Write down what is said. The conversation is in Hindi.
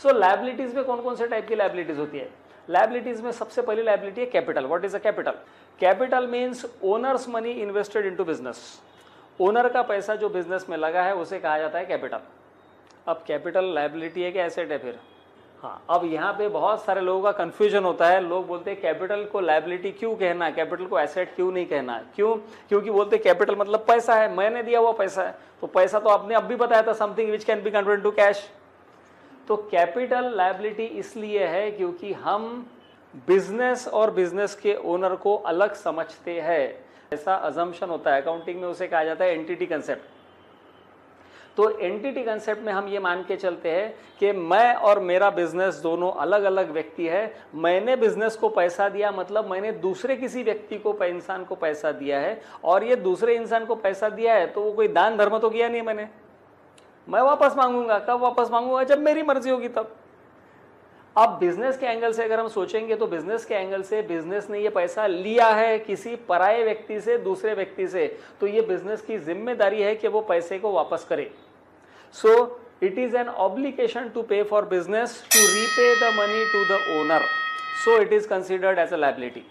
सो लायबिलिटीज में कौन कौन से टाइप की लायबिलिटीज होती है? लायबिलिटीज में सबसे पहली लायबिलिटी है capital. What is a capital? Capital means owners money invested into business. Owner का पैसा जो बिजनेस में लगा है उसे कहा जाता है कैपिटल। अब कैपिटल लायबिलिटी है कि एसेट है फिर? हाँ, अब यहाँ पे बहुत सारे लोगों का कंफ्यूजन होता है। लोग बोलते हैं कैपिटल को लायबिलिटी क्यों कहना है, कैपिटल को एसेट क्यों नहीं कहना है? क्यों? क्योंकि बोलते कैपिटल मतलब पैसा है, मैंने दिया हुआ पैसा है। तो पैसा तो आपने अब भी बताया था, something which can be converted to cash. तो कैपिटल लायबिलिटी इसलिए है क्योंकि हम बिजनेस और बिजनेस के ओनर को अलग समझते हैं, ऐसा अजम्पशन होता है। अकाउंटिंग में उसे कहा जाता है एंटिटी कंसेप्ट। तो एंटिटी कंसेप्ट में हम ये मान के चलते हैं कि मैं और मेरा बिजनेस दोनों अलग अलग व्यक्ति है। मैंने बिजनेस को पैसा दिया मतलब मैंने दूसरे किसी व्यक्ति को, इंसान को पैसा दिया है, और ये दूसरे इंसान को पैसा दिया है तो वो कोई दान धर्म तो किया नहीं मैंने। मैं वापस मांगूंगा, कब वापस मांगूंगा? जब मेरी मर्जी होगी तब। अब बिजनेस के एंगल से अगर हम सोचेंगे तो बिजनेस के एंगल से बिजनेस ने ये पैसा लिया है किसी पराये व्यक्ति से, दूसरे व्यक्ति से, तो ये बिजनेस की जिम्मेदारी है कि वो पैसे को वापस करे। So it is an obligation to pay for business to repay the money to the owner, so it is considered as a liability.